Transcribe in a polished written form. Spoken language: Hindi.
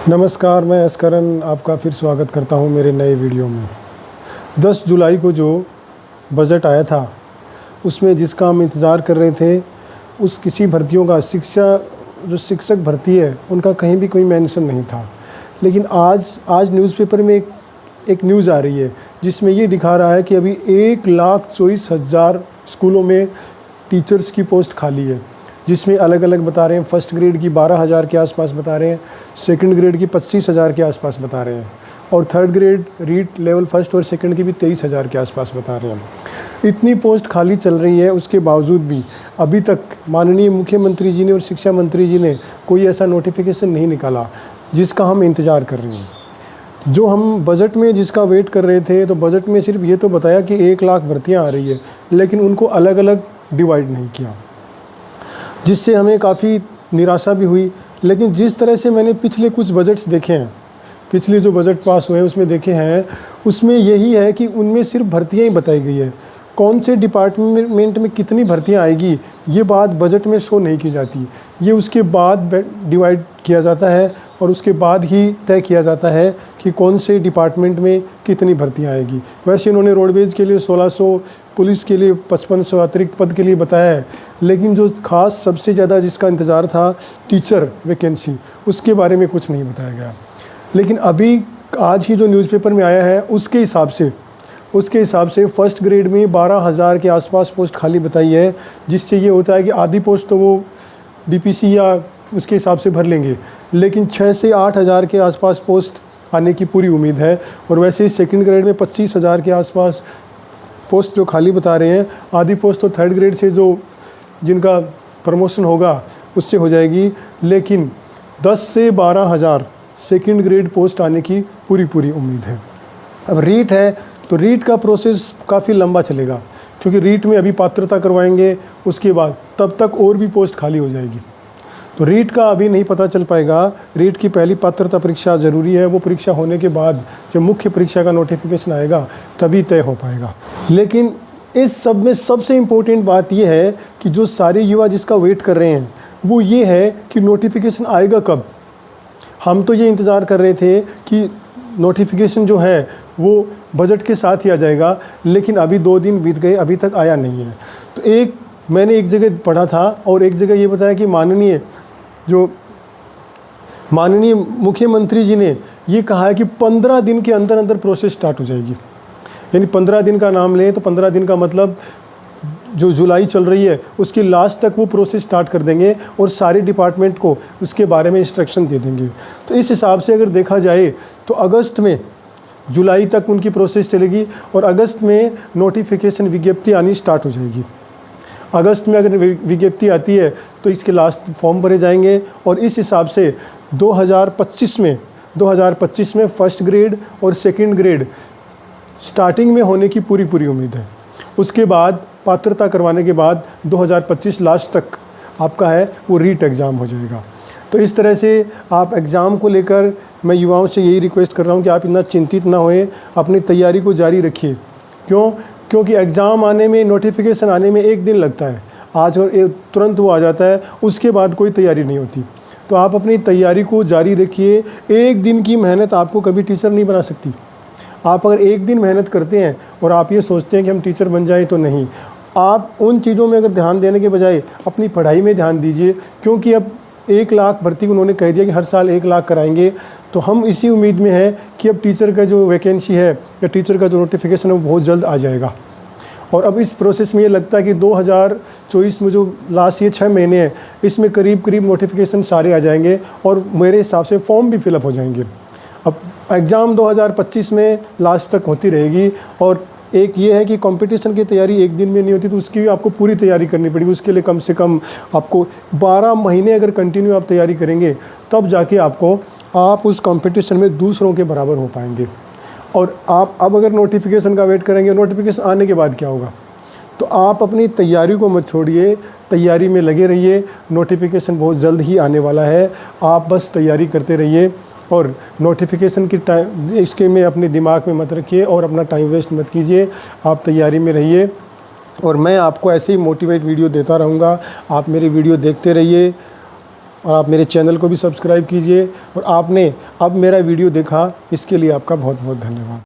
नमस्कार, मैं एस करण आपका फिर स्वागत करता हूं मेरे नए वीडियो में। 10 जुलाई को जो बजट आया था उसमें जिसका हम इंतज़ार कर रहे थे उस किसी भर्तियों का जो शिक्षक भर्ती है उनका कहीं भी कोई मेंशन नहीं था। लेकिन आज न्यूज़पेपर में एक न्यूज़ आ रही है जिसमें ये दिखा रहा है कि अभी 1,24,000 स्कूलों में टीचर्स की पोस्ट खाली है, जिसमें अलग अलग बता रहे हैं। फर्स्ट ग्रेड की 12,000 के आसपास बता रहे हैं, सेकंड ग्रेड की 25,000 के आसपास बता रहे हैं, और third grade read level first और सेकंड की भी 23,000 के आसपास बता रहे हैं। इतनी पोस्ट खाली चल रही है, उसके बावजूद भी अभी तक माननीय मुख्यमंत्री जी ने और शिक्षा मंत्री जी ने कोई ऐसा नोटिफिकेशन नहीं निकाला जिसका हम इंतज़ार कर रहे हैं। जो हम बजट में जिसका वेट कर रहे थे, तो बजट में सिर्फ ये तो बताया कि 1 लाख भर्तियाँ आ रही है, लेकिन उनको अलग अलग डिवाइड नहीं किया, जिससे हमें काफ़ी निराशा भी हुई। लेकिन जिस तरह से मैंने पिछले कुछ बजट्स देखे हैं, पिछले जो बजट पास हुए हैं उसमें देखे हैं, उसमें यही है कि उनमें सिर्फ भर्तियां ही बताई गई है। कौन से डिपार्टमेंट में कितनी भर्तियां आएगी ये बात बजट में शो नहीं की जाती। ये उसके बाद डिवाइड किया जाता है और उसके बाद ही तय किया जाता है कि कौन से डिपार्टमेंट में कितनी भर्तियां आएगी। वैसे इन्होंने रोडवेज के लिए 1,600, पुलिस के लिए 5500 अतिरिक्त पद के लिए बताया है, लेकिन जो खास सबसे ज़्यादा जिसका इंतज़ार था टीचर वैकेंसी, उसके बारे में कुछ नहीं बताया गया। लेकिन अभी आज ही जो न्यूज़पेपर में आया है उसके हिसाब से फर्स्ट ग्रेड में 12,000 के आसपास पोस्ट खाली बताई है, जिससे ये होता है कि आधी पोस्ट तो वो डीपीसी या उसके हिसाब से भर लेंगे, लेकिन 6 से 8,000 के आसपास पोस्ट आने की पूरी उम्मीद है। और वैसे ही सेकंड ग्रेड में 25,000 के आसपास पोस्ट जो खाली बता रहे हैं, आधी पोस्ट तो थर्ड ग्रेड से जो जिनका प्रमोशन होगा उससे हो जाएगी, लेकिन 10 से 12,000 सेकंड ग्रेड पोस्ट आने की पूरी उम्मीद है। अब रीट है तो रीट का प्रोसेस काफ़ी लंबा चलेगा, क्योंकि रीट में अभी पात्रता करवाएंगे, उसके बाद तब तक और भी पोस्ट खाली हो जाएगी। तो रीट का अभी नहीं पता चल पाएगा। रीट की पहली पात्रता परीक्षा ज़रूरी है, वो परीक्षा होने के बाद जब मुख्य परीक्षा का नोटिफिकेशन आएगा तभी तय हो पाएगा। लेकिन इस सब में सबसे इम्पोर्टेंट बात यह है कि जो सारे युवा जिसका वेट कर रहे हैं वो ये है कि नोटिफिकेशन आएगा कब। हम तो ये इंतज़ार कर रहे थे कि नोटिफिकेशन जो है वो बजट के साथ ही आ जाएगा, लेकिन अभी 2 दिन बीत गए, अभी तक आया नहीं है। तो मैंने एक जगह पढ़ा था और एक जगह ये बताया कि माननीय मुख्यमंत्री जी ने ये कहा है कि 15 दिन के अंदर अंदर प्रोसेस स्टार्ट हो जाएगी। यानी 15 दिन का नाम लें तो 15 दिन का मतलब जो जुलाई चल रही है उसकी लास्ट तक वो प्रोसेस स्टार्ट कर देंगे और सारे डिपार्टमेंट को उसके बारे में इंस्ट्रक्शन दे देंगे। तो इस हिसाब से अगर देखा जाए तो अगस्त में, जुलाई तक उनकी प्रोसेस चलेगी और अगस्त में नोटिफिकेशन विज्ञप्ति आनी स्टार्ट हो जाएगी। अगस्त में अगर विज्ञप्ति आती है तो इसके लास्ट फॉर्म भरे जाएंगे और इस हिसाब से 2025 में फर्स्ट ग्रेड और सेकंड ग्रेड स्टार्टिंग में होने की पूरी उम्मीद है। उसके बाद पात्रता करवाने के बाद 2025 लास्ट तक आपका है वो रीट एग्ज़ाम हो जाएगा। तो इस तरह से आप एग्ज़ाम को लेकर मैं युवाओं से यही रिक्वेस्ट कर रहा हूँ कि आप इतना चिंतित ना होएं, अपनी तैयारी को जारी रखिए। क्योंकि एग्ज़ाम आने में, नोटिफिकेशन आने में 1 दिन लगता है, आज और तुरंत वो आ जाता है, उसके बाद कोई तैयारी नहीं होती। तो आप अपनी तैयारी को जारी रखिए। 1 दिन की मेहनत आपको कभी टीचर नहीं बना सकती। आप अगर 1 दिन मेहनत करते हैं और आप ये सोचते हैं कि हम टीचर बन जाएं, तो नहीं। आप उन चीज़ों में अगर ध्यान देने के बजाय अपनी पढ़ाई में ध्यान दीजिए, क्योंकि अब 1 लाख भर्ती उन्होंने कह दिया कि हर साल 1 लाख कराएंगे। तो हम इसी उम्मीद में हैं कि अब टीचर का जो वैकेंसी है या टीचर का जो नोटिफिकेशन है वो बहुत जल्द आ जाएगा। और अब इस प्रोसेस में ये लगता है कि 2024 में जो लास्ट ये 6 महीने हैं, इसमें करीब नोटिफिकेशन सारे आ जाएंगे और मेरे हिसाब से फॉर्म भी फिलअप हो जाएंगे। अब एग्ज़ाम 2025 में लास्ट तक होती रहेगी। और एक ये है कि कंपटीशन की तैयारी 1 दिन में नहीं होती, तो उसकी भी आपको पूरी तैयारी करनी पड़ेगी। उसके लिए कम से कम आपको 12 महीने अगर कंटिन्यू आप तैयारी करेंगे, तब जाके आप उस कंपटीशन में दूसरों के बराबर हो पाएंगे। और आप अब अगर नोटिफिकेशन का वेट करेंगे, नोटिफिकेशन आने के बाद क्या होगा? तो आप अपनी तैयारी को मत छोड़िए, तैयारी में लगे रहिए। नोटिफिकेशन बहुत जल्द ही आने वाला है, आप बस तैयारी करते रहिए और नोटिफिकेशन की टाइम इसके में अपने दिमाग में मत रखिए और अपना टाइम वेस्ट मत कीजिए। आप तैयारी में रहिए और मैं आपको ऐसे ही मोटिवेट वीडियो देता रहूँगा। आप मेरी वीडियो देखते रहिए। और आप मेरे चैनल को भी सब्सक्राइब कीजिए। और आपने अब मेरा वीडियो देखा, इसके लिए आपका बहुत बहुत धन्यवाद।